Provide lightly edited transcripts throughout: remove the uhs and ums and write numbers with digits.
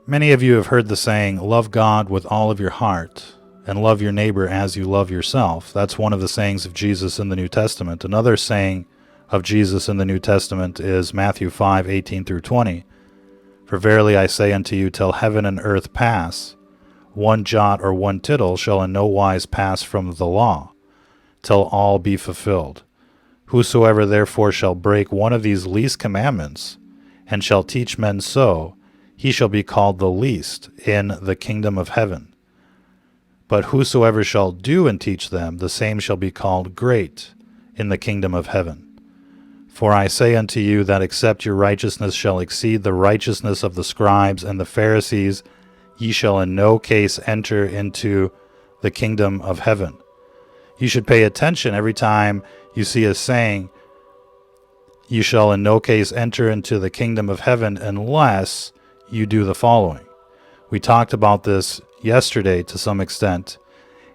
Many of you have heard the saying, love God with all of your heart and love your neighbor as you love yourself. That's one of the sayings of Jesus in the New Testament. Another saying of Jesus in the New Testament is Matthew 5:18 through 20. For verily I say unto you, till heaven and earth pass, one jot or one tittle shall in no wise pass from the law, till all be fulfilled. Whosoever therefore shall break one of these least commandments, and shall teach men so, he shall be called the least in the kingdom of heaven. But whosoever shall do and teach them, the same shall be called great in the kingdom of heaven. For I say unto you that except your righteousness shall exceed the righteousness of the scribes and the Pharisees, ye shall in no case enter into the kingdom of heaven. You should pay attention every time you see a saying, you shall in no case enter into the kingdom of heaven unless you do the following. We talked about this yesterday to some extent,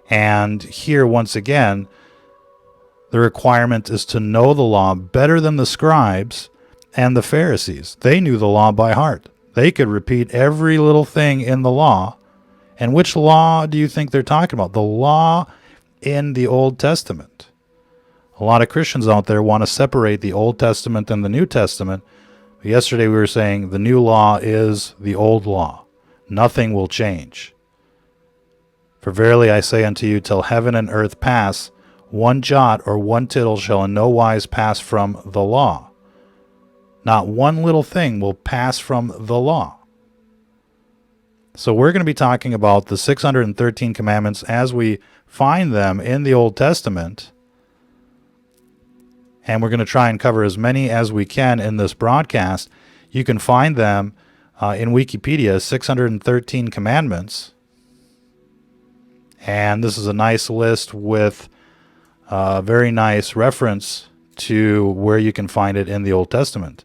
and here once again, the requirement is to know the law better than the scribes and the Pharisees. They knew the law by heart. They could repeat every little thing in the law. And which law do you think they're talking about? The law in the Old Testament. A lot of Christians out there want to separate the Old Testament and the New Testament. Yesterday we were saying the new law is the old law. Nothing will change. For verily I say unto you, till heaven and earth pass, one jot or one tittle shall in no wise pass from the law. Not one little thing will pass from the law. So we're going to be talking about the 613 commandments as we find them in the Old Testament. And we're going to try and cover as many as we can in this broadcast. You can find them in Wikipedia, 613 commandments. And this is a nice list with a very nice reference to where you can find it in the Old Testament.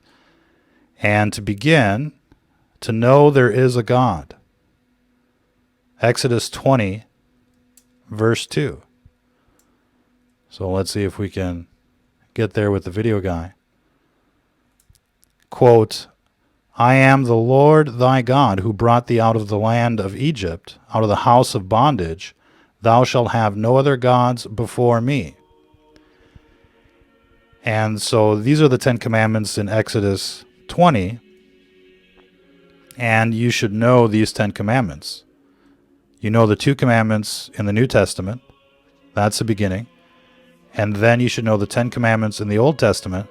And to begin, to know there is a God. Exodus 20, verse 2. So let's see if we can get there with the video guy. Quote, I am the Lord thy God, who brought thee out of the land of Egypt, out of the house of bondage. Thou shalt have no other gods before me. And so these are the 10 commandments in Exodus 20. And you should know these 10 commandments. You know the 2 commandments in the New Testament. That's the beginning. And then you should know the 10 commandments in the Old Testament.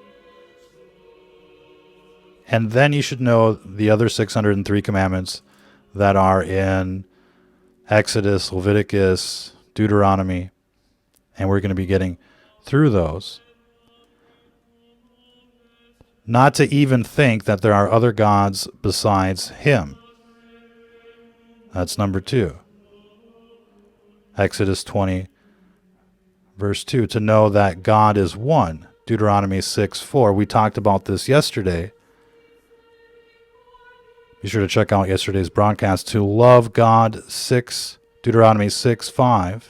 And then you should know the other 603 commandments that are in Exodus, Leviticus, Deuteronomy. And we're going to be getting through those. Not to even think that there are other gods besides him. That's number 2. Exodus 20, verse 2. To know that God is one. Deuteronomy 6:4. We talked about this yesterday. Be sure to check out yesterday's broadcast. To love God, Deuteronomy 6:5.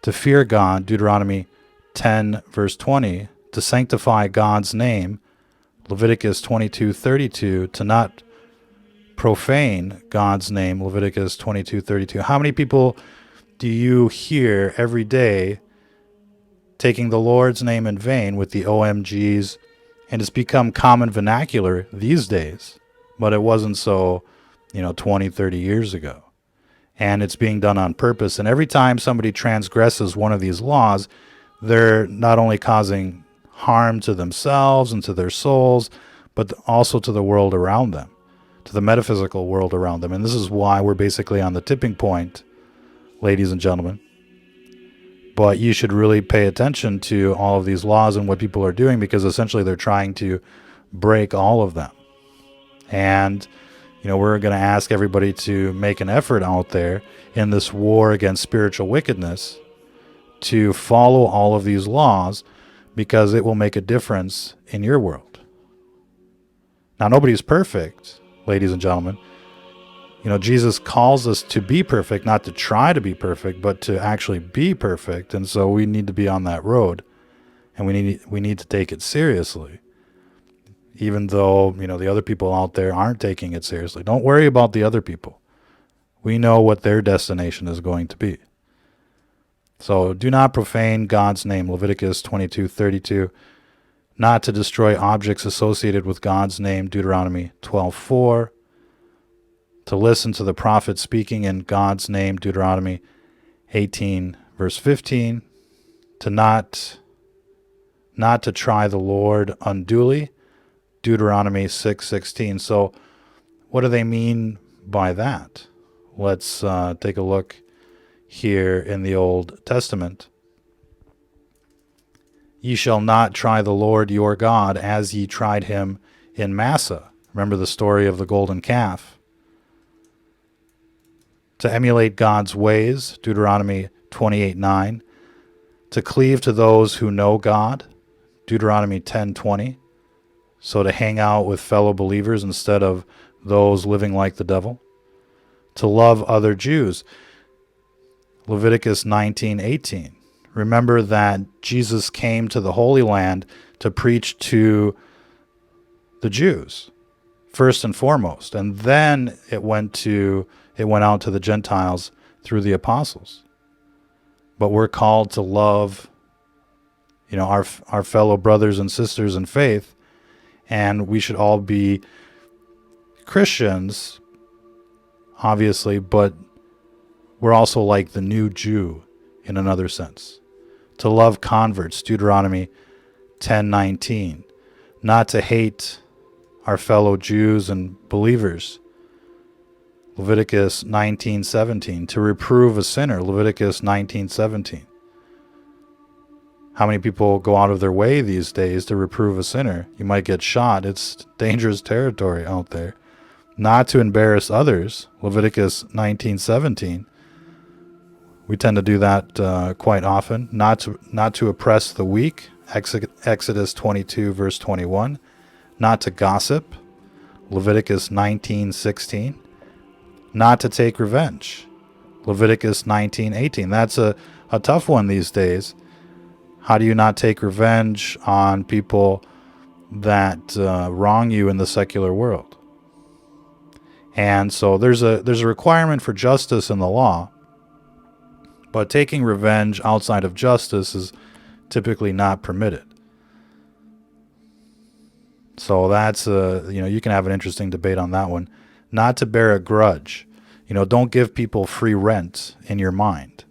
To fear God, Deuteronomy 10, verse 20. To sanctify God's name, Leviticus 22:32. To not profane God's name, Leviticus 22:32. How many people do you hear every day taking the Lord's name in vain with the OMGs? And it's become common vernacular these days, but it wasn't so, 20, 30 years ago. And it's being done on purpose. And every time somebody transgresses one of these laws, they're not only causing harm to themselves and to their souls, but also to the world around them, to the metaphysical world around them. And this is why we're basically on the tipping point, ladies and gentlemen. But you should really pay attention to all of these laws and what people are doing, because essentially they're trying to break all of them. And, we're going to ask everybody to make an effort out there in this war against spiritual wickedness to follow all of these laws, because it will make a difference in your world. Now, nobody's perfect, ladies and gentlemen. Jesus calls us to be perfect, not to try to be perfect, but to actually be perfect. And so we need to be on that road, and we need to take it seriously. even though, the other people out there aren't taking it seriously. Don't worry about the other people. We know what their destination is going to be. So do not profane God's name, Leviticus 22:32. Not to destroy objects associated with God's name, Deuteronomy 12:4. To listen to the prophet speaking in God's name, Deuteronomy 18, verse 15. To not to try the Lord unduly, Deuteronomy 6:16. So what do they mean by that? Let's take a look here in the Old Testament. Ye shall not try the Lord your God as ye tried him in Massah. Remember the story of the golden calf. To emulate God's ways, Deuteronomy 28:9. To cleave to those who know God, Deuteronomy 10:20. So to hang out with fellow believers instead of those living like the devil. To love other Jews, Leviticus 19:18. Remember that Jesus came to the Holy Land to preach to the Jews, first and foremost, and then it went out to the Gentiles through the apostles. But we're called to love, our fellow brothers and sisters in faith, and we should all be Christians, obviously, but we're also like the new Jew in another sense. To love converts, Deuteronomy 10:19. Not to hate our fellow Jews and believers, Leviticus 19:17. To reprove a sinner, Leviticus 19:17. How many people go out of their way these days to reprove a sinner? You might get shot. It's dangerous territory out there. Not to embarrass others, Leviticus 19:17. We tend to do that quite often. Not to oppress the weak, Exodus 22, verse 21. Not to gossip, Leviticus 19:16. Not to take revenge, Leviticus 19:18. That's a tough one these days. How do you not take revenge on people that wrong you in the secular world? And so there's a requirement for justice in the law. But taking revenge outside of justice is typically not permitted. So that's, you can have an interesting debate on that one. Not to bear a grudge. Don't give people free rent in your mind.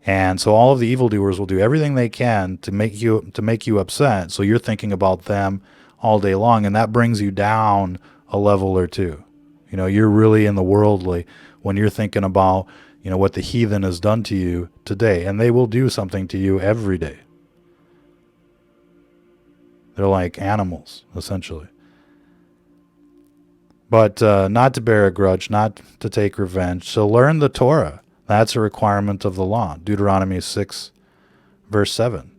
And so all of the evildoers will do everything they can to make you upset. So you're thinking about them all day long, and that brings you down a level or two. You're really in the worldly when you're thinking about what the heathen has done to you today, and they will do something to you every day. They're like animals, essentially. But not to bear a grudge, not to take revenge. So learn the Torah. That's a requirement of the law. Deuteronomy 6, verse 7.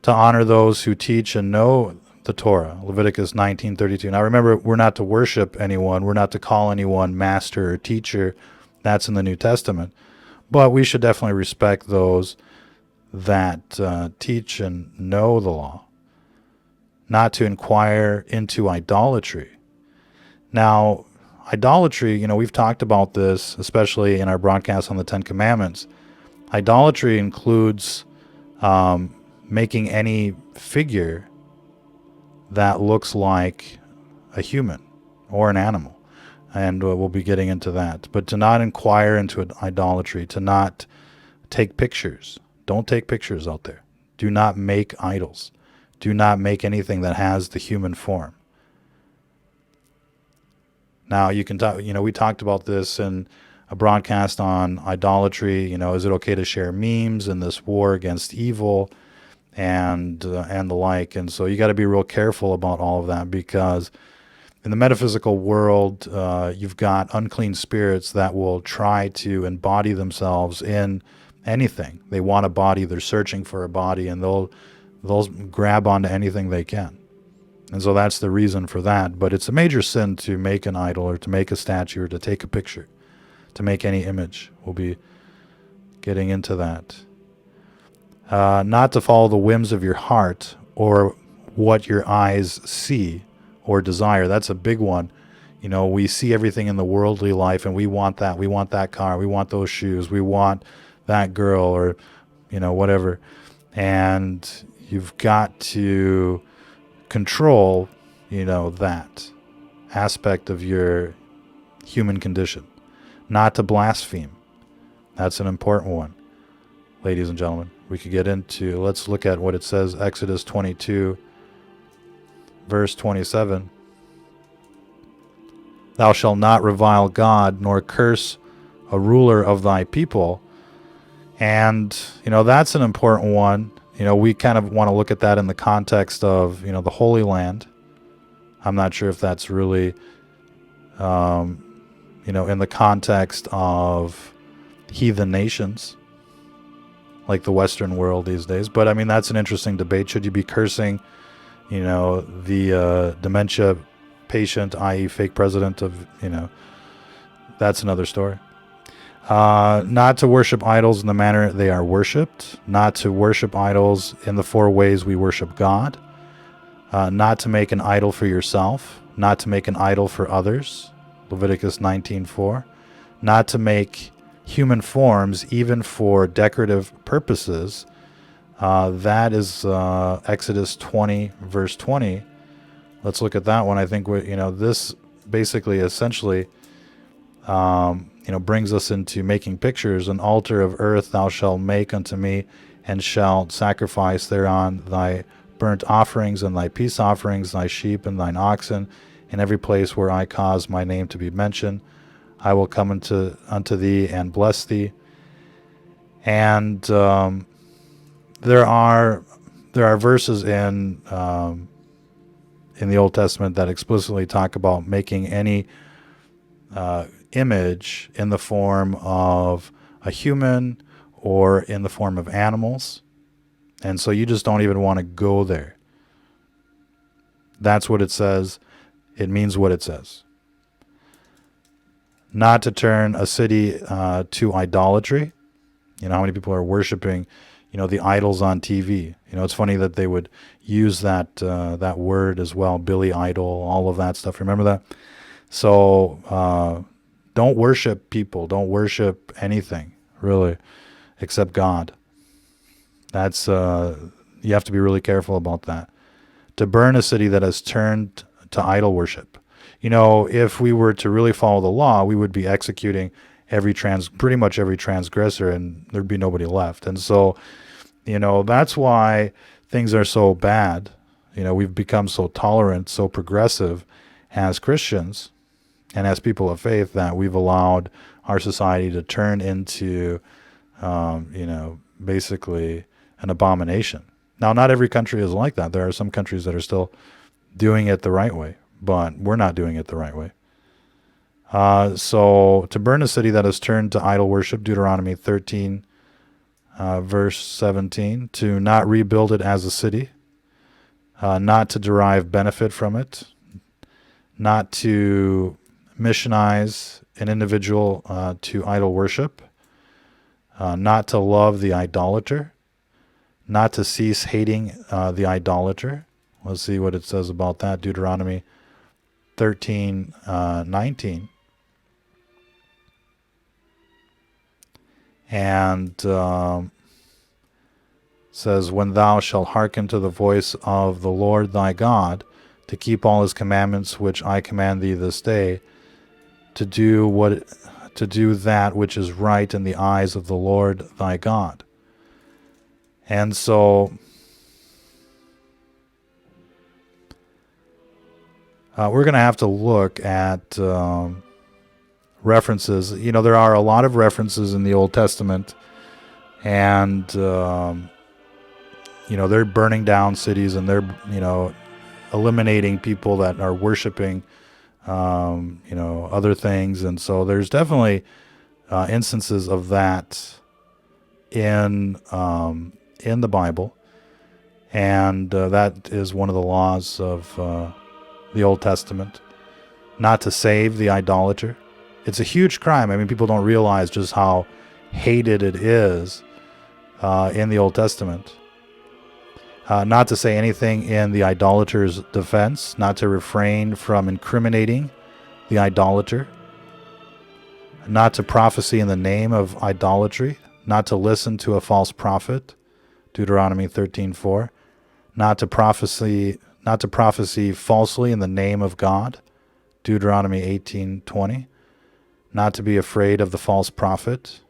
To honor those who teach and know the Torah, Leviticus 19:32. Now remember, we're not to worship anyone. We're not to call anyone master or teacher. That's in the New Testament. But we should definitely respect those that teach and know the law. Not to inquire into idolatry. Now, idolatry, we've talked about this, especially in our broadcast on the Ten Commandments. Idolatry includes making any figure that looks like a human or an animal. And we'll be getting into that. But to not inquire into idolatry, to not take pictures. Don't take pictures out there. Do not make idols. Do not make anything that has the human form. Now, you can talk, we talked about this in a broadcast on idolatry. Is it okay to share memes in this war against evil and the like? And so you got to be real careful about all of that, because in the metaphysical world, you've got unclean spirits that will try to embody themselves in anything. They want a body, they're searching for a body, and they'll grab onto anything they can. And so that's the reason for that. But it's a major sin to make an idol or to make a statue or to take a picture, to make any image. We'll be getting into that. Not to follow the whims of your heart or what your eyes see or desire. That's a big one. You know, we see everything in the worldly life and we want that. We want that car. We want those shoes. We want that girl, or, you know, whatever. And you've got to control, you know, that aspect of your human condition, not to blaspheme. That's an important one, ladies and gentlemen. We could get into, let's look at what it says, Exodus 22, verse 27. Thou shalt not revile God, nor curse a ruler of thy people. And, you know, that's an important one. You know, we kind of want to look at that in the context of, you know, the Holy Land. I'm not sure if that's really, you know, in the context of heathen nations, like the Western world these days. But, I mean, that's an interesting debate. Should you be cursing, you know, the dementia patient, i.e. fake president of, you know, that's another story. Not to worship idols in the manner they are worshipped. Not to worship idols in the 4 ways we worship God. Not to make an idol for yourself. Not to make an idol for others. Leviticus 19:4. Not to make human forms even for decorative purposes. That is Exodus 20, verse 20. Let's look at that one. I think you know, this basically essentially you know, brings us into making pictures. An altar of earth thou shalt make unto me, and shalt sacrifice thereon thy burnt offerings and thy peace offerings, thy sheep and thine oxen, in every place where I cause my name to be mentioned. I will come unto thee and bless thee. And there are verses in the Old Testament that explicitly talk about making any image in the form of a human or in the form of animals. And so you just don't even want to go there. That's what it says. It means what it says. Not to turn a city to idolatry. You know, how many people are worshiping, you know, the idols on TV? You know, it's funny that they would use that word as well, Billy Idol, all of that stuff. Remember that? So don't worship people. Don't worship anything, really, except God. That's you have to be really careful about that. To burn a city that has turned to idol worship. You know, if we were to really follow the law, we would be executing pretty much every transgressor, and there'd be nobody left. And so, you know, that's why things are so bad. You know, we've become so tolerant, so progressive as Christians and as people of faith, that we've allowed our society to turn into, you know, basically an abomination. Now, not every country is like that. There are some countries that are still doing it the right way, but we're not doing it the right way. So to burn a city that has turned to idol worship, Deuteronomy 13, verse 17, to not rebuild it as a city, not to derive benefit from it, not to missionize an individual to idol worship, not to love the idolater, not to cease hating the idolater. Let's see what it says about that. Deuteronomy 13, 19. And says, when thou shalt hearken to the voice of the Lord thy God, to keep all his commandments which I command thee this day, to do that which is right in the eyes of the Lord thy God. And so we're going to have to look at references. You know, there are a lot of references in the Old Testament, and you know, they're burning down cities, and they're, you know, eliminating people that are worshiping you know, other things. And so there's definitely instances of that in the Bible, and that is one of the laws of the Old Testament, not to save the idolater. It's a huge crime. I mean, people don't realize just how hated it is in the Old Testament. Not to say anything in the idolater's defense, not to refrain from incriminating the idolater, not to prophesy in the name of idolatry, not to listen to a false prophet, Deuteronomy 13:4, not to prophesy falsely in the name of God, Deuteronomy 18:20, not to be afraid of the false prophet,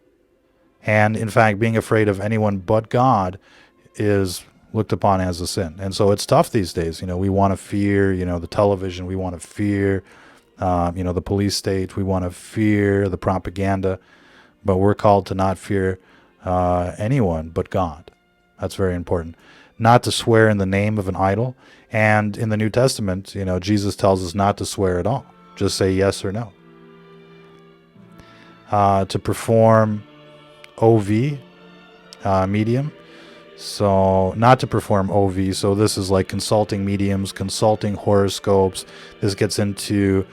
and in fact, being afraid of anyone but God is looked upon as a sin. And so it's tough these days. We want to fear, the television. We want to fear, the police state. We want to fear the propaganda. But we're called to not fear anyone but God. That's very important. Not to swear in the name of an idol. And in the New Testament, Jesus tells us not to swear at all. Just say yes or no. To perform OV, medium. So not to perform OV. So this is like consulting mediums, consulting horoscopes. This gets into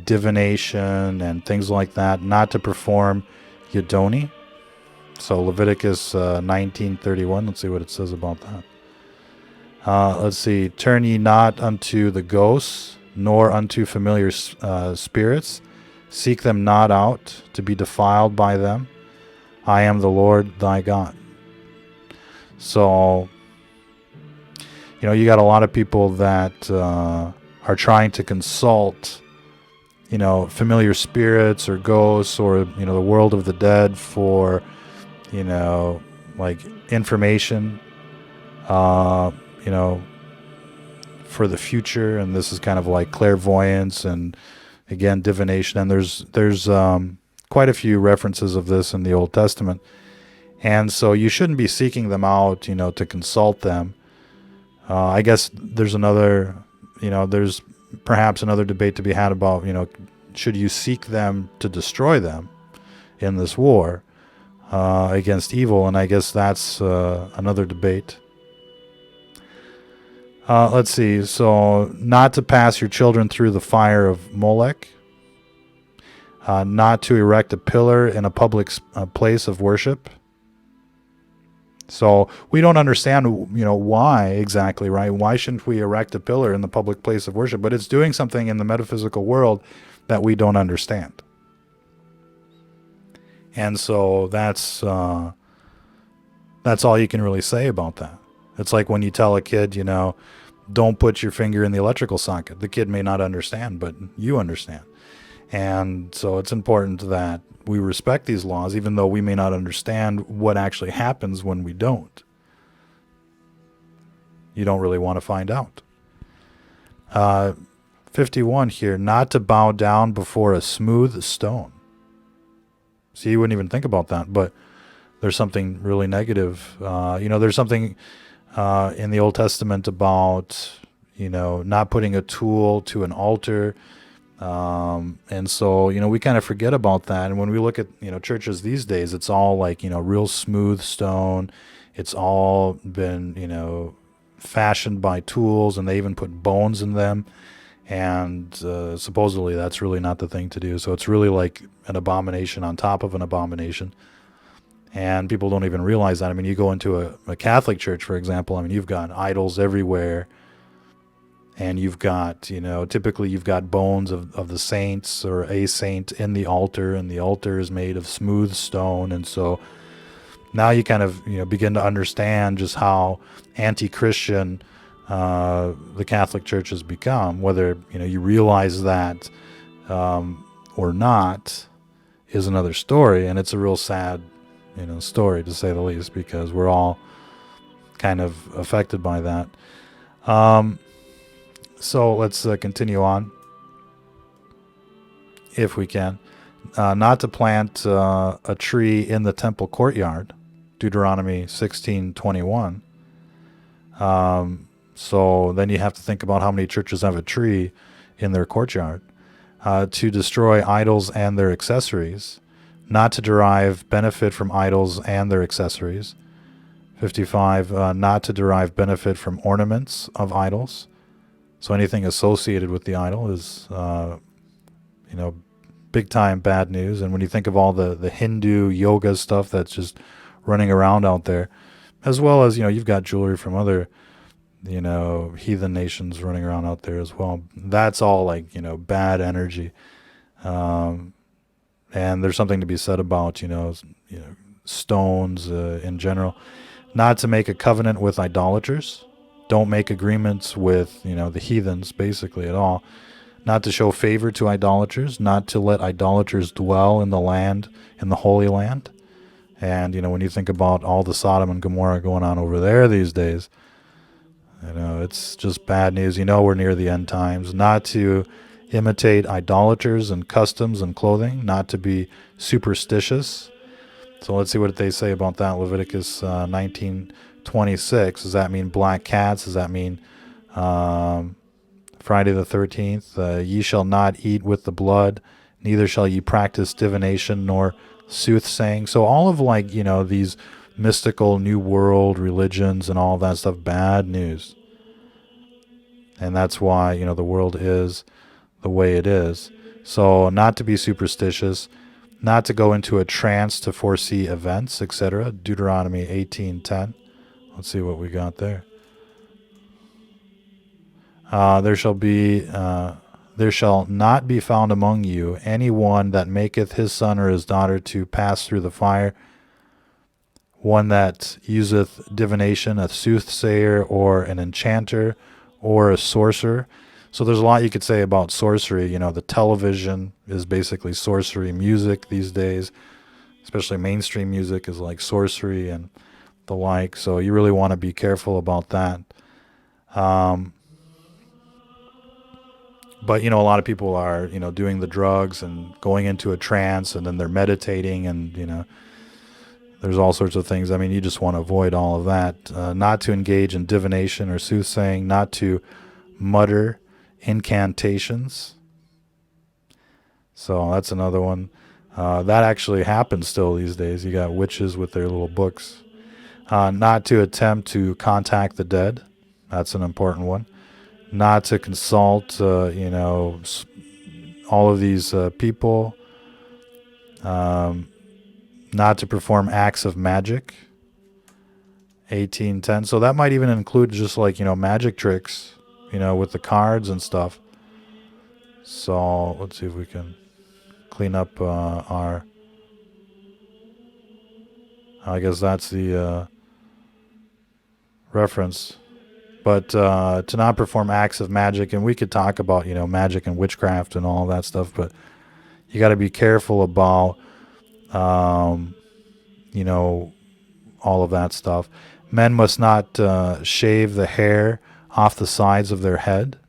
divination and things like that. Not to perform Yidoni. So Leviticus 19:31. Let's see what it says about that. Let's see. Turn ye not unto the ghosts, nor unto familiar spirits. Seek them not out to be defiled by them. I am the Lord thy God. So, you got a lot of people that are trying to consult, familiar spirits or ghosts or, the world of the dead for, like information, for the future. And this is kind of like clairvoyance and, again, divination. And there's quite a few references of this in the Old Testament. And so you shouldn't be seeking them out, to consult them. I guess there's there's perhaps another debate to be had about, should you seek them to destroy them in this war against evil? And I guess that's another debate. Let's see. So not to pass your children through the fire of Molech. Not to erect a pillar in a public place of worship. So we don't understand, why exactly, right? Why shouldn't we erect a pillar in the public place of worship? But it's doing something in the metaphysical world that we don't understand. And so that's all you can really say about that. It's like when you tell a kid, don't put your finger in the electrical socket. The kid may not understand, but you understand. And so it's important that we respect these laws, even though we may not understand what actually happens when we don't. You don't really want to find out. 51 here, not to bow down before a smooth stone. See, you wouldn't even think about that, but there's something really negative. There's something in the Old Testament about, not putting a tool to an altar. And so, we kind of forget about that. And when we look at, churches these days, it's all like, real smooth stone. It's all been, fashioned by tools, and they even put bones in them. And supposedly that's really not the thing to do. So it's really like an abomination on top of an abomination. And people don't even realize that. I mean, you go into a Catholic church, for example, you've got idols everywhere. And you've got, typically you've got bones of the saints or a saint in the altar, and the altar is made of smooth stone. And so now you kind of, begin to understand just how anti-Christian the Catholic Church has become. Whether, you realize that or not is another story. And it's a real sad, story, to say the least, because we're all kind of affected by that. So let's continue on, if we can. Not to plant a tree in the temple courtyard, Deuteronomy 16:21. So then you have to think about how many churches have a tree in their courtyard. To destroy idols and their accessories, not to derive benefit from idols and their accessories. 55, not to derive benefit from ornaments of idols. So anything associated with the idol is, big time bad news. And when you think of all the Hindu yoga stuff that's just running around out there, as well as, you've got jewelry from other, heathen nations running around out there as well. That's all like, bad energy. Um, and there's something to be said about, stones in general. Not to make a covenant with idolaters. Don't make agreements with, the heathens basically at all. Not to show favor to idolaters. Not to let idolaters dwell in the land, in the Holy Land. And, when you think about all the Sodom and Gomorrah going on over there these days, it's just bad news. We're near the end times. Not to imitate idolaters and customs and clothing. Not to be superstitious. So let's see what they say about that. Leviticus 19:26. Does that mean black cats? Does that mean Friday the 13th? Ye shall not eat with the blood, neither shall ye practice divination nor soothsaying. So all of these mystical new world religions and all that stuff, bad news. And that's why, the world is the way it is. So not to be superstitious, not to go into a trance to foresee events, etc. Deuteronomy 18:10. Let's see what we got there. There shall not be found among you any one that maketh his son or his daughter to pass through the fire, one that useth divination, a soothsayer, or an enchanter, or a sorcerer. So there's a lot you could say about sorcery. The television is basically sorcery. Music these days, especially mainstream music, is like sorcery and the like. So you really want to be careful about that. But, a lot of people are, doing the drugs and going into a trance, and then they're meditating, and, there's all sorts of things. I mean, you just want to avoid all of that. Not to engage in divination or soothsaying, not to mutter incantations. So that's another one. That actually happens still these days. You got witches with their little books. Not to attempt to contact the dead. That's an important one. Not to consult, all of these people. Not to perform acts of magic. 18:10. So that might even include just magic tricks, with the cards and stuff. So let's see if we can clean up our. I guess that's the reference. But to not perform acts of magic, and we could talk about, magic and witchcraft and all that stuff, but you got to be careful about, all of that stuff. Men must not shave the hair off the sides of their head.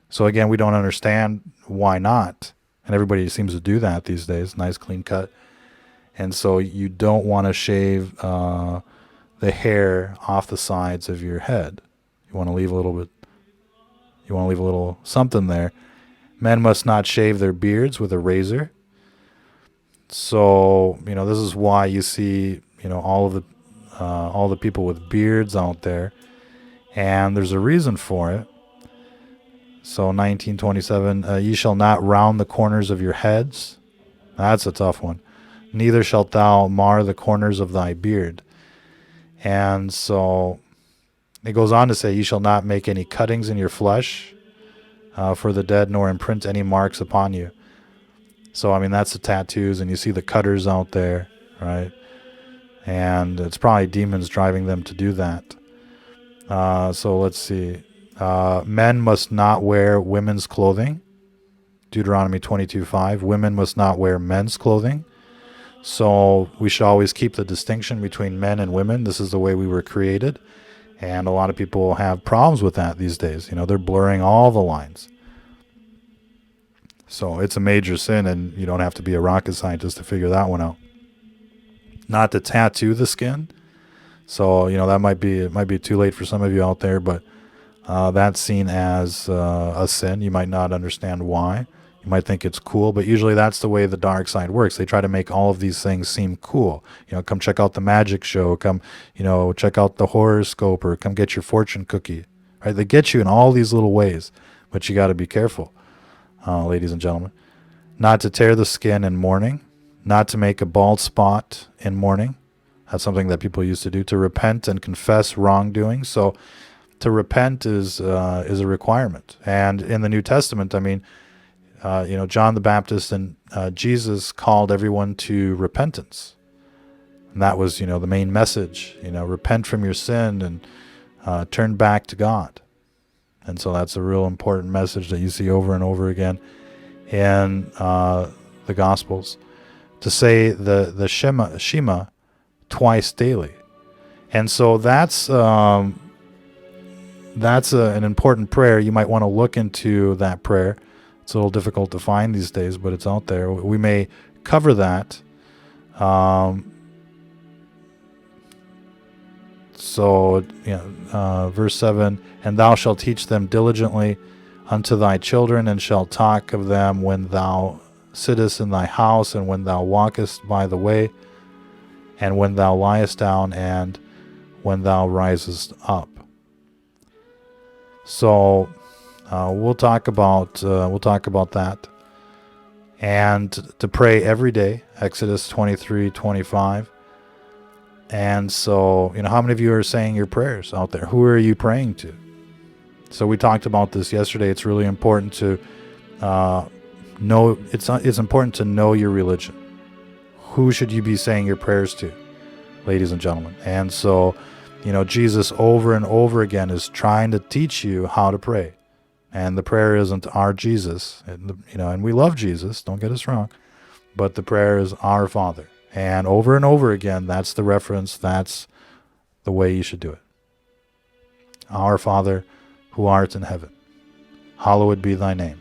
So again, we don't understand why not. And everybody seems to do that these days. Nice clean cut. And so you don't want to shave the hair off the sides of your head. You want to leave a little bit. You want to leave a little something there. Men must not shave their beards with a razor. So, this is why you see, all the people with beards out there. And there's a reason for it. So 19:27, ye shall not round the corners of your heads. That's a tough one. Neither shalt thou mar the corners of thy beard. And so it goes on to say, ye shall not make any cuttings in your flesh for the dead, nor imprint any marks upon you. So, that's the tattoos, and you see the cutters out there, right? And it's probably demons driving them to do that. So let's see. Men must not wear women's clothing. Deuteronomy 22:5. Women must not wear men's clothing. So we should always keep the distinction between men and women. This is the way we were created. And a lot of people have problems with that these days. They're blurring all the lines. So it's a major sin, and you don't have to be a rocket scientist to figure that one out. Not to tattoo the skin. So, that might be too late for some of you out there, but that's seen as a sin. You might not understand why. You might think it's cool, but usually that's the way the dark side works. They try to make all of these things seem cool. Come check out the magic show. Come, check out the horoscope, or come get your fortune cookie. Right? They get you in all these little ways, but you got to be careful, ladies and gentlemen. Not to tear the skin in mourning. Not to make a bald spot in mourning. That's something that people used to do, to repent and confess wrongdoing. So to repent is a requirement. And in the New Testament, I mean, John the Baptist and Jesus called everyone to repentance. And that was, the main message, repent from your sin and turn back to God. And so that's a real important message that you see over and over again in the Gospels. To say the Shema twice daily. And so that's an important prayer. You might want to look into that prayer. It's a little difficult to find these days, but it's out there. We may cover that. Verse 7, and thou shalt teach them diligently unto thy children, and shalt talk of them when thou sittest in thy house, and when thou walkest by the way, and when thou liest down, and when thou risest up. So we'll talk about that, and to pray every day, Exodus 23:25. And so, how many of you are saying your prayers out there? Who are you praying to? So we talked about this yesterday. It's really important to know. It's important to know your religion. Who should you be saying your prayers to, ladies and gentlemen? And so, Jesus over and over again is trying to teach you how to pray. And the prayer isn't our Jesus, and we love Jesus, don't get us wrong, but the prayer is our Father. And over again, that's the reference, that's the way you should do it. Our Father, who art in heaven, hallowed be thy name.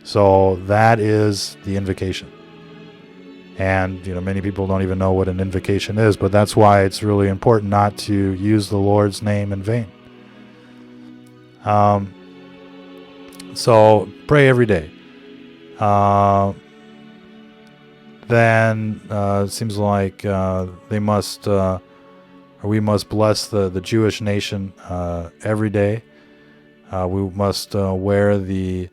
So that is the invocation. And, many people don't even know what an invocation is, but that's why it's really important not to use the Lord's name in vain. So pray every day. Then it seems like we must bless the Jewish nation every day. We must wear the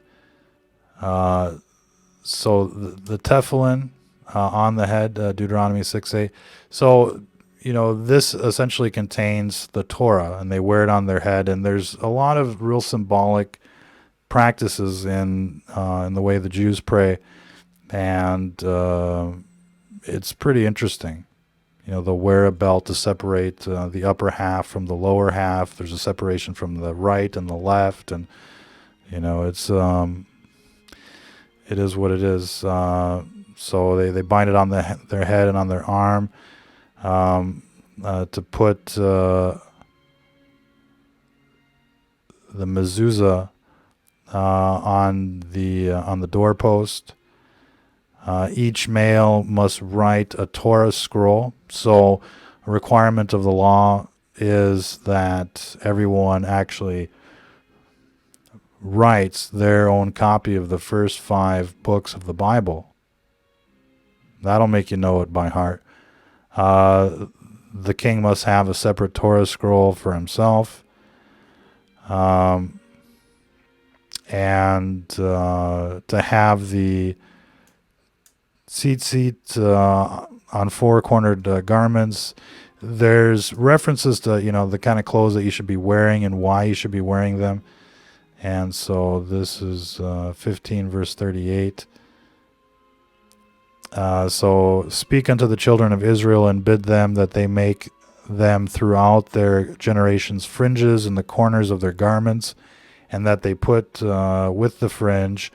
tefillin on the head, Deuteronomy 6:8. So this essentially contains the Torah, and they wear it on their head. And there's a lot of real symbolic practices in the way the Jews pray. And it's pretty interesting. They'll wear a belt to separate the upper half from the lower half. There's a separation from the right and the left, and it is what it is. So they bind it on their head and on their arm to put the mezuzah on the doorpost. Each male must write a Torah scroll. So a requirement of the law is that everyone actually writes their own copy of the first 5 books of the Bible. That'll make you know it by heart. The king must have a separate Torah scroll for himself. And to have the seat on 4-cornered garments. There's references to the kind of clothes that you should be wearing and why you should be wearing them. And so this is 15 verse 38. So speak unto the children of Israel, and bid them that they make them throughout their generations fringes in the corners of their garments, and that they put with the fringe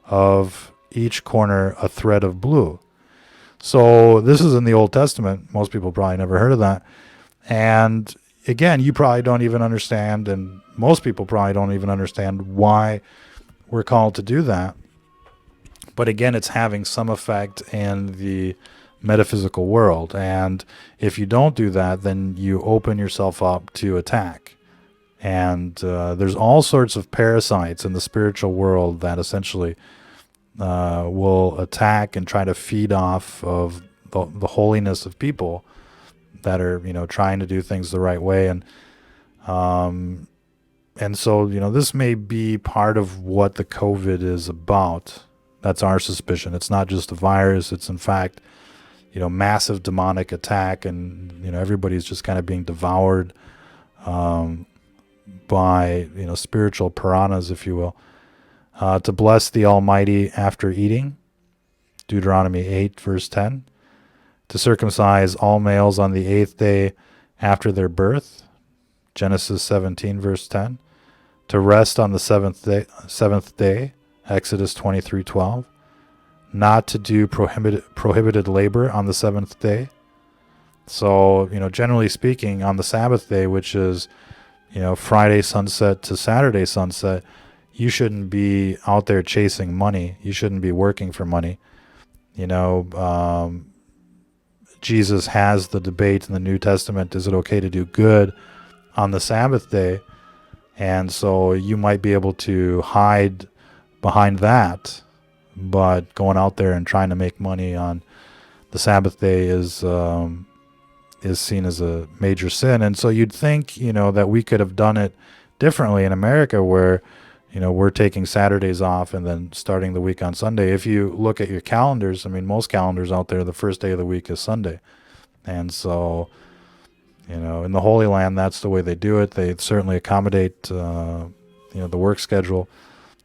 of each corner a thread of blue. So this is in the Old Testament. Most people probably never heard of that. And again, you probably don't even understand, and most people probably don't even understand why we're called to do that. But again, it's having some effect in the metaphysical world. And if you don't do that, then you open yourself up to attack. And there's all sorts of parasites in the spiritual world that essentially will attack and try to feed off of the holiness of people that are, trying to do things the right way. And so, this may be part of what the COVID is about. That's our suspicion. It's not just a virus. It's in fact, massive demonic attack, and everybody's just kind of being devoured by spiritual piranhas, if you will. To bless the Almighty after eating, Deuteronomy 8 verse 10. To circumcise all males on the 8th day after their birth, Genesis 17 verse 10. To rest on the seventh day, Exodus 23:12. Not to do prohibited labor on the 7th day. So, generally speaking, on the Sabbath day, which is, Friday sunset to Saturday sunset, you shouldn't be out there chasing money. You shouldn't be working for money. Jesus has the debate in the New Testament, is it okay to do good on the Sabbath day? And so you might be able to hide behind that, but going out there and trying to make money on the Sabbath day is seen as a major sin. And so you'd think, that we could have done it differently in America, where, we're taking Saturdays off and then starting the week on Sunday. If you look at your calendars, most calendars out there, the first day of the week is Sunday. And so, in the Holy Land, that's the way they do it. They certainly accommodate, the work schedule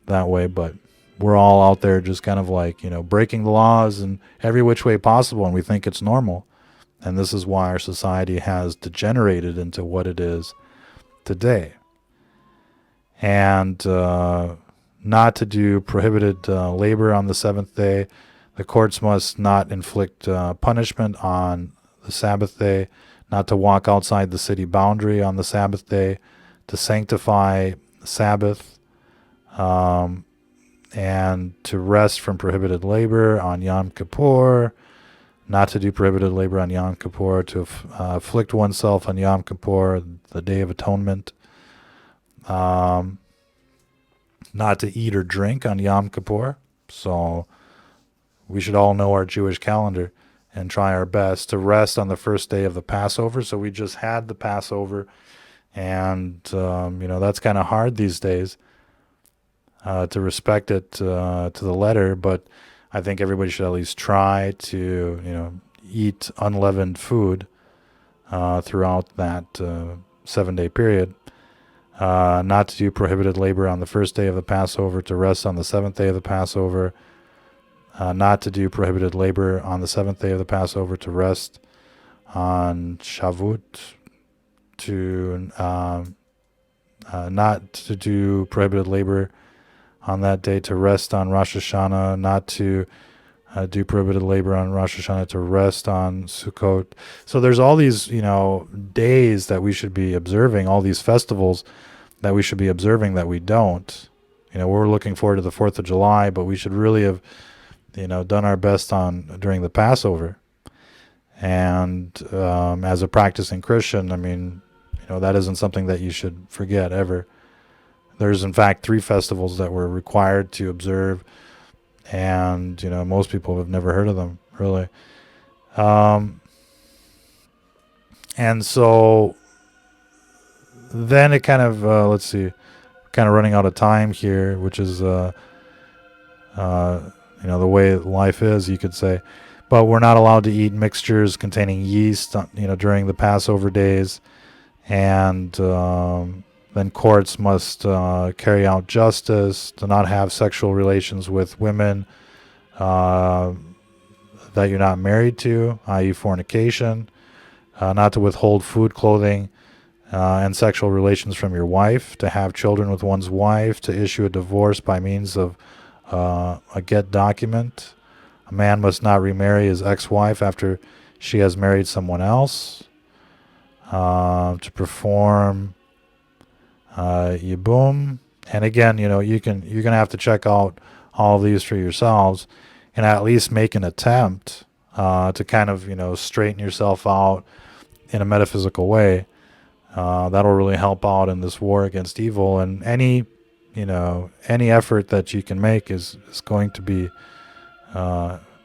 that way, but we're all out there just kind of like, breaking the laws in every which way possible, and we think it's normal. And this is why our society has degenerated into what it is today. And not to do prohibited labor on the 7th day. The courts must not inflict punishment on the Sabbath day. Not to walk outside the city boundary on the Sabbath day. To sanctify the Sabbath. And to rest from prohibited labor on Yom Kippur. Not to do prohibited labor on Yom Kippur. To afflict oneself on Yom Kippur, the Day of Atonement. Not to eat or drink on Yom Kippur. So we should all know our Jewish calendar and try our best to rest on the first day of the Passover. So we just had the Passover, and that's kind of hard these days to respect it to the letter, but I think everybody should at least try to eat unleavened food throughout that 7-day period. Not to do prohibited labor on the first day of the Passover, to rest on the 7th day of the Passover. Not to do prohibited labor on the 7th day of the Passover, to rest on Shavuot. To not to do prohibited labor on that day, to rest on Rosh Hashanah. Not to do prohibited labor on Rosh Hashanah, to rest on Sukkot. So there's all these, days that we should be observing, all these festivals that we should be observing that we don't. We're looking forward to the 4th of July, but we should really have, done our best during the Passover. And as a practicing Christian, that isn't something that you should forget ever. There's, in fact, 3 festivals that we're required to observe, and most people have never heard of them, really. And so then it kind of running out of time here, which is the way life is, you could say. But we're not allowed to eat mixtures containing yeast, during the Passover days. And then courts must carry out justice, to not have sexual relations with women that you're not married to, i.e. fornication, not to withhold food, clothing, and sexual relations from your wife, to have children with one's wife, to issue a divorce by means of a get document. A man must not remarry his ex-wife after she has married someone else. To perform Yibum. And again, you're gonna have to check out all of these for yourselves, and at least make an attempt to kind of straighten yourself out in a metaphysical way. That'll really help out in this war against evil, and any effort that you can make is going to be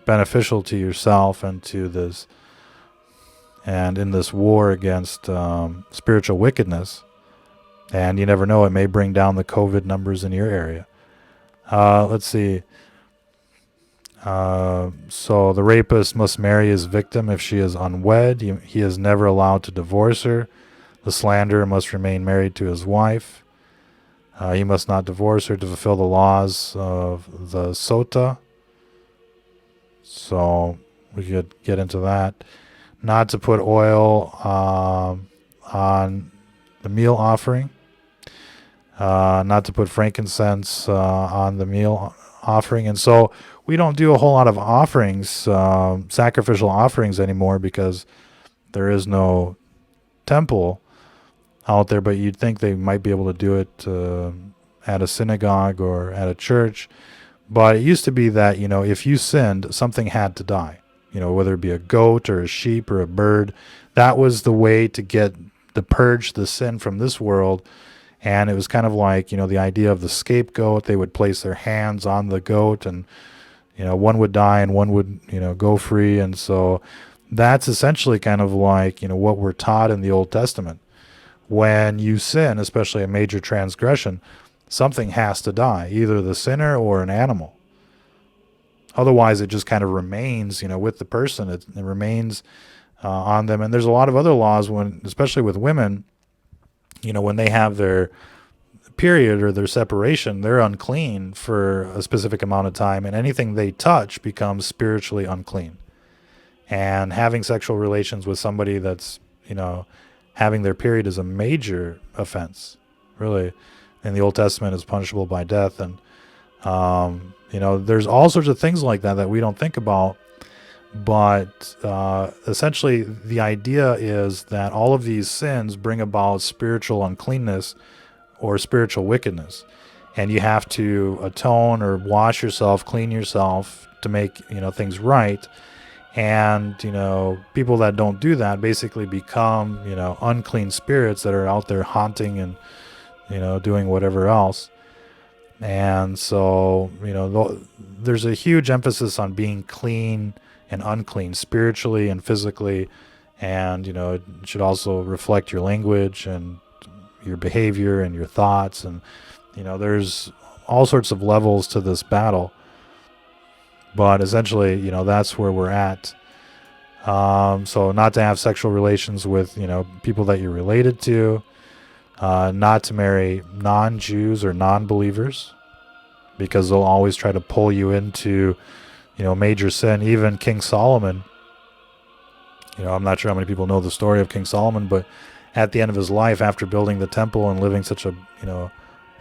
beneficial to yourself and to this, and in this war against spiritual wickedness. And you never know, it may bring down the COVID numbers in your area. Let's see. So the rapist must marry his victim if she is unwed. He is never allowed to divorce her. The slanderer must remain married to his wife. He must not divorce her to fulfill the laws of the Sota. So we could get into that. Not to put oil on the meal offering. Not to put frankincense on the meal offering. And so we don't do a whole lot of offerings, sacrificial offerings anymore, because there is no temple out there. But you'd think they might be able to do it at a synagogue or at a church. But it used to be that, if you sinned, something had to die. Whether it be a goat or a sheep or a bird, that was the way to purge the sin from this world. And it was kind of like, the idea of the scapegoat. They would place their hands on the goat, and, one would die and one would, go free. And so that's essentially kind of like, what we're taught in the Old Testament. When you sin, especially a major transgression, something has to die, either the sinner or an animal. Otherwise, it just kind of remains, with the person. It remains on them. And there's a lot of other laws especially with women, when they have their period or their separation, they're unclean for a specific amount of time, and anything they touch becomes spiritually unclean. And having sexual relations with somebody that's, having their period is a major offense, really. In the Old Testament is punishable by death. And, there's all sorts of things like that we don't think about. But essentially, the idea is that all of these sins bring about spiritual uncleanness or spiritual wickedness. And you have to atone or wash yourself, clean yourself to make, things right. And, people that don't do that basically become, unclean spirits that are out there haunting and, doing whatever else. And so, there's a huge emphasis on being clean and unclean spiritually and physically. And, it should also reflect your language and your behavior and your thoughts. And, there's all sorts of levels to this battle. But essentially, that's where we're at. So not to have sexual relations with, people that you're related to. Not to marry non-Jews or non-believers, because they'll always try to pull you into, major sin. Even King Solomon, I'm not sure how many people know the story of King Solomon, but at the end of his life, after building the temple and living such a,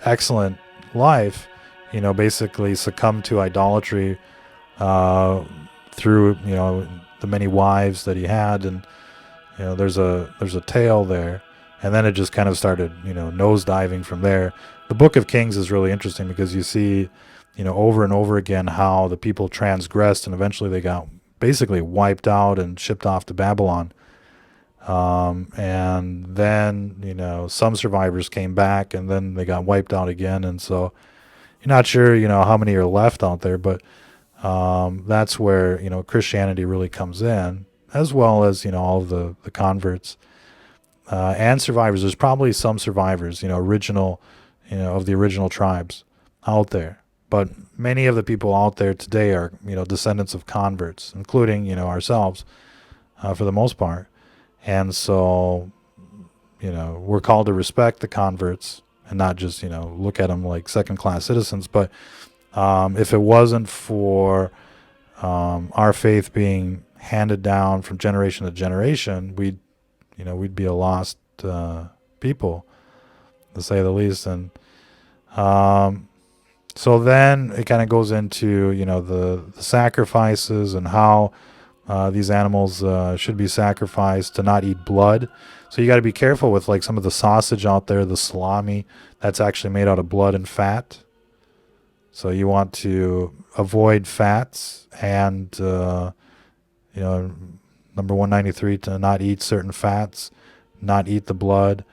excellent life, basically succumbed to idolatry through, the many wives that he had. And, there's a tale there. And then it just kind of started, nosediving from there. The Book of Kings is really interesting because you see, over and over again how the people transgressed and eventually they got basically wiped out and shipped off to Babylon. And then, some survivors came back and then they got wiped out again. And so you're not sure, how many are left out there, but that's where, Christianity really comes in, as well as, all of the converts. And survivors. There's probably some survivors, original, of the original tribes out there. But many of the people out there today are, descendants of converts, including, ourselves, for the most part. And so, we're called to respect the converts and not just, look at them like second-class citizens. But if it wasn't for our faith being handed down from generation to generation, we'd be a lost people, to say the least. And so then it kind of goes into, the sacrifices and how these animals should be sacrificed, to not eat blood. So you got to be careful with like some of the sausage out there, the salami, that's actually made out of blood and fat. So you want to avoid fats and, number 193, to not eat certain fats, not eat the blood,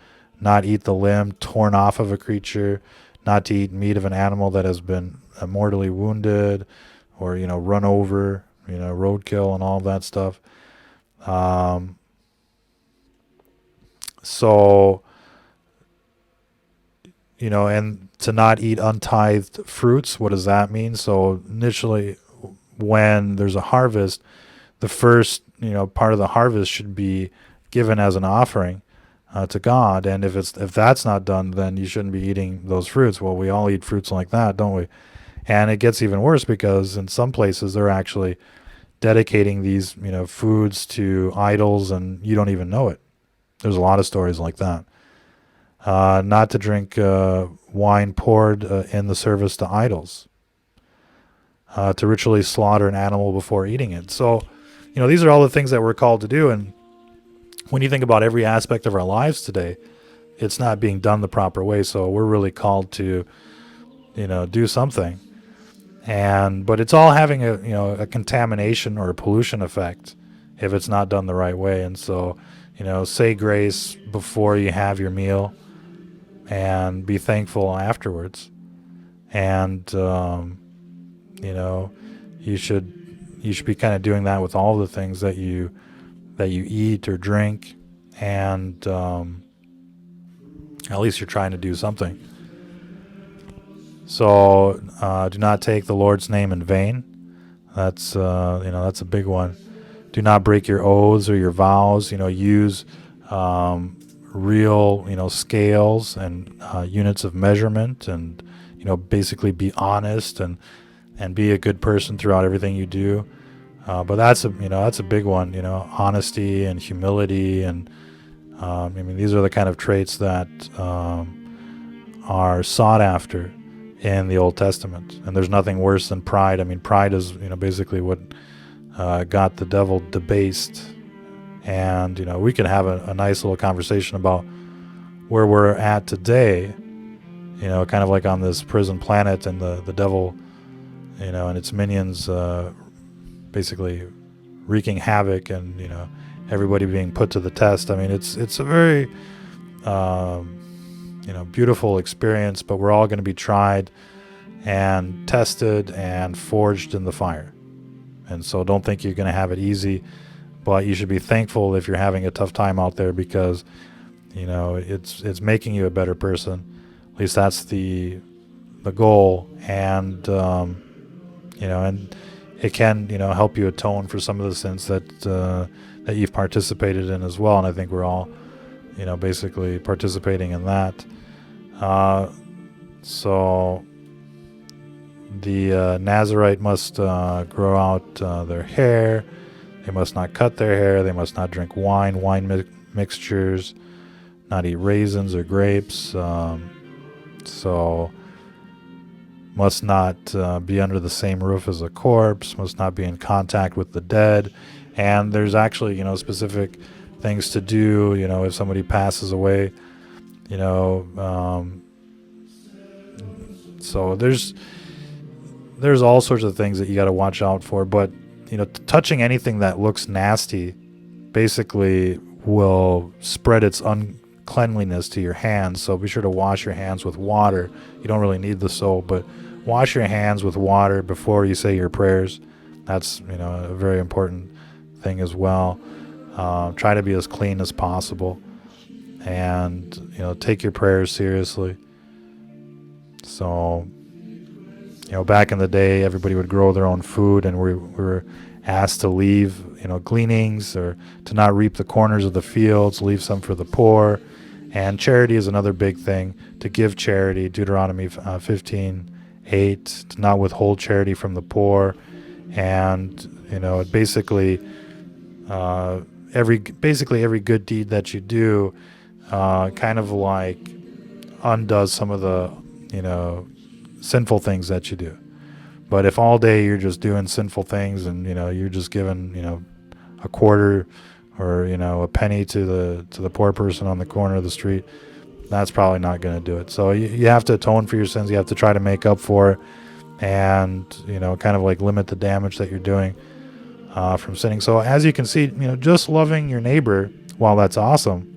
not eat the limb torn off of a creature, not to eat meat of an animal that has been mortally wounded or, run over, roadkill and all of that stuff. So, and to not eat untithed fruits. What does that mean? So initially, when there's a harvest, the first part of the harvest should be given as an offering to God. And if that's not done, then you shouldn't be eating those fruits. Well, we all eat fruits like that, don't we? And it gets even worse because in some places they're actually dedicating these foods to idols, and you don't even know it. There's a lot of stories like that. Not to drink wine poured in the service to idols. To ritually slaughter an animal before eating it. So, these are all the things that we're called to do. And when you think about every aspect of our lives today, it's not being done the proper way. So we're really called to, do something. But it's all having a contamination or a pollution effect if it's not done the right way. And so, say grace before you have your meal and be thankful afterwards. And, you should be kind of doing that with all the things that you eat or drink, and at least you're trying to do something. So do not take the Lord's name in vain. That's that's a big one. Do not break your oaths or your vows. Use real scales and units of measurement, and basically be honest and be a good person throughout everything you do. But that's a big one. Honesty and humility, and these are the kind of traits that are sought after in the Old Testament. And there's nothing worse than pride. Pride is basically what got the devil debased. And we could have a nice little conversation about where we're at today. Kind of like on this prison planet, and the devil, and its minions basically wreaking havoc, and everybody being put to the test. It's a very beautiful experience, but we're all going to be tried and tested and forged in the fire. And so don't think you're going to have it easy, but you should be thankful if you're having a tough time out there, because it's making you a better person. At least that's the goal. And and it can help you atone for some of the sins that you've participated in as well. And I think we're all basically participating in that. So the Nazirite must grow out their hair. They must not cut their hair. They must not drink wine mixtures, not eat raisins or grapes. So must not be under the same roof as a corpse, must not be in contact with the dead. And there's actually, specific things to do, if somebody passes away, so there's all sorts of things that you got to watch out for. But, touching anything that looks nasty basically will spread its uncleanliness to your hands. So be sure to wash your hands with water. You don't really need the soap, but wash your hands with water before you say your prayers. That's, a very important thing as well. Try to be as clean as possible, and, take your prayers seriously. So, back in the day, everybody would grow their own food, and we were asked to leave, gleanings, or to not reap the corners of the fields, leave some for the poor. And charity is another big thing, to give charity. Deuteronomy 15:8, to not withhold charity from the poor. And, it basically, every good deed that you do kind of like undoes some of the, sinful things that you do. But if all day you're just doing sinful things, and you're just giving a quarter or a penny to the poor person on the corner of the street, that's probably not going to do it. So you have to atone for your sins. You have to try to make up for it, and kind of like limit the damage that you're doing from sinning. So as you can see, just loving your neighbor, while that's awesome,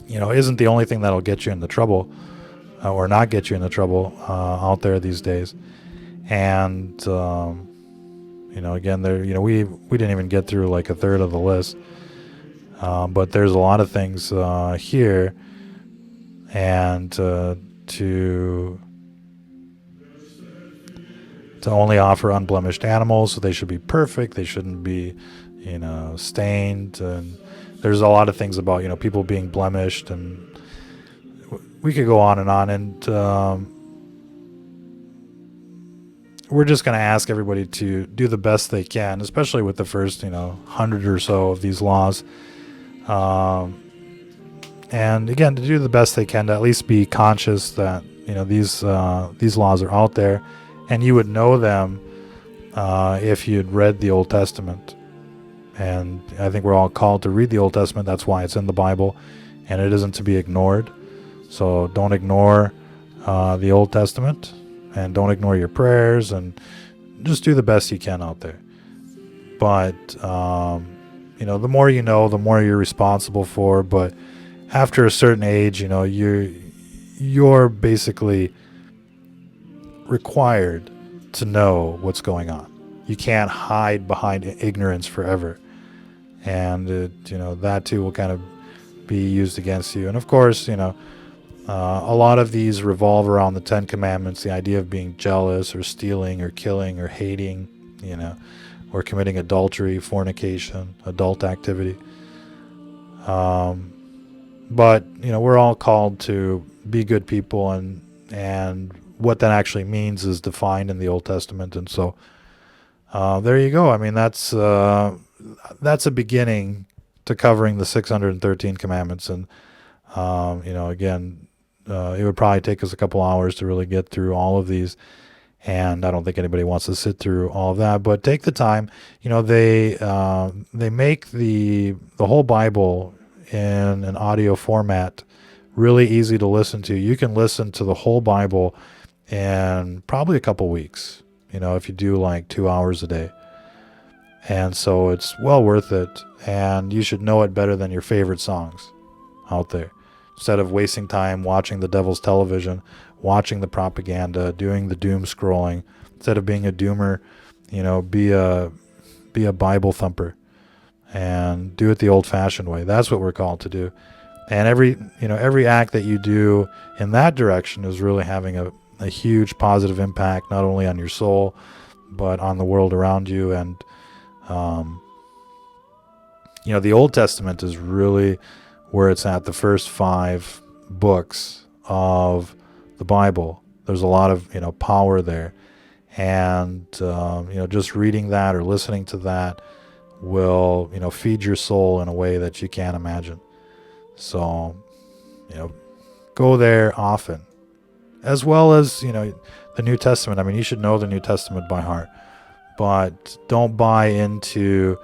isn't the only thing that'll get you into trouble, or not get you into trouble out there these days. And again, there we didn't even get through like a third of the list, but there's a lot of things here, and to to only offer unblemished animals, so they should be perfect. They shouldn't be, stained. And there's a lot of things about, people being blemished, and we could go on and on. And we're just going to ask everybody to do the best they can, especially with the first, 100 or so of these laws. And again, to do the best they can, to at least be conscious that, these laws are out there, and you would know them if you'd read the Old Testament. And I think we're all called to read the Old Testament. That's why it's in the Bible, and it isn't to be ignored. So don't ignore the Old Testament, and don't ignore your prayers, and just do the best you can out there. But, the more you know, the more you're responsible for. But after a certain age, you're basically required to know what's going on. You can't hide behind ignorance forever. And, that too will kind of be used against you. And of course, a lot of these revolve around the 10 Commandments, the idea of being jealous or stealing or killing or hating, or committing adultery, fornication, adult activity. But, we're all called to be good people, and what that actually means is defined in the Old Testament. And so there you go. I mean, that's a beginning to covering the 613 commandments. And, again, it would probably take us a couple hours to really get through all of these. And I don't think anybody wants to sit through all of that, but take the time. They make the whole Bible in an audio format really easy to listen to. You can listen to the whole Bible in probably a couple weeks, if you do like 2 hours a day. And so it's well worth it, and you should know it better than your favorite songs out there. Instead of wasting time watching the devil's television, watching the propaganda, doing the doom scrolling, instead of being a doomer, be a Bible thumper and do it the old-fashioned way. That's what we're called to do. And every act that you do in that direction is really having a huge positive impact, not only on your soul, but on the world around you. And, the Old Testament is really where it's at, the first 5 books of the Bible. There's a lot of, power there. And, just reading that or listening to that will, feed your soul in a way that you can't imagine. So, go there often, as well as, the New Testament. I mean, you should know the New Testament by heart, but don't buy into,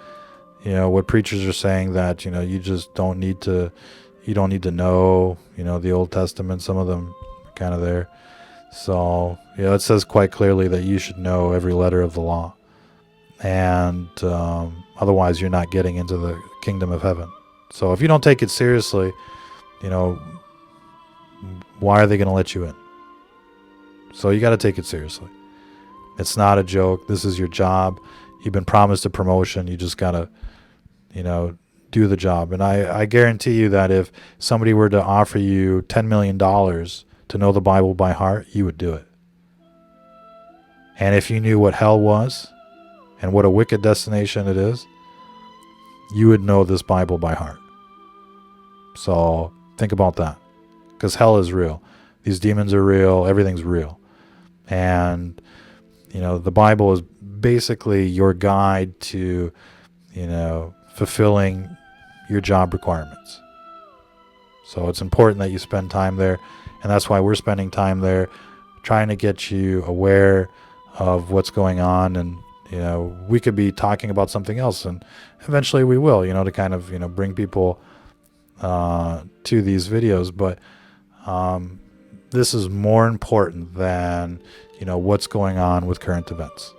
what preachers are saying that, you just don't need to, know, the Old Testament. Some of them are kind of there. So, it says quite clearly that you should know every letter of the law. And otherwise you're not getting into the kingdom of heaven. So if you don't take it seriously, why are they going to let you in? So you got to take it seriously. It's not a joke. This is your job. You've been promised a promotion. You just got to, do the job. And I guarantee you that if somebody were to offer you $10 million to know the Bible by heart, you would do it. And if you knew what hell was and what a wicked destination it is, you would know this Bible by heart. So think about that, because hell is real. These demons are real. Everything's real. And, the Bible is basically your guide to, fulfilling your job requirements. So it's important that you spend time there. And that's why we're spending time there, trying to get you aware of what's going on. And, we could be talking about something else, and eventually we will, to kind of, bring people to these videos. But this is more important than, what's going on with current events.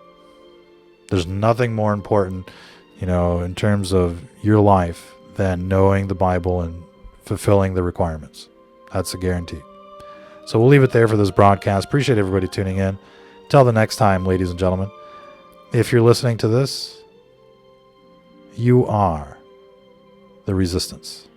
There's nothing more important, in terms of your life than knowing the Bible and fulfilling the requirements. That's a guarantee. So we'll leave it there for this broadcast. Appreciate everybody tuning in. Till the next time, ladies and gentlemen, if you're listening to this, you are the resistance.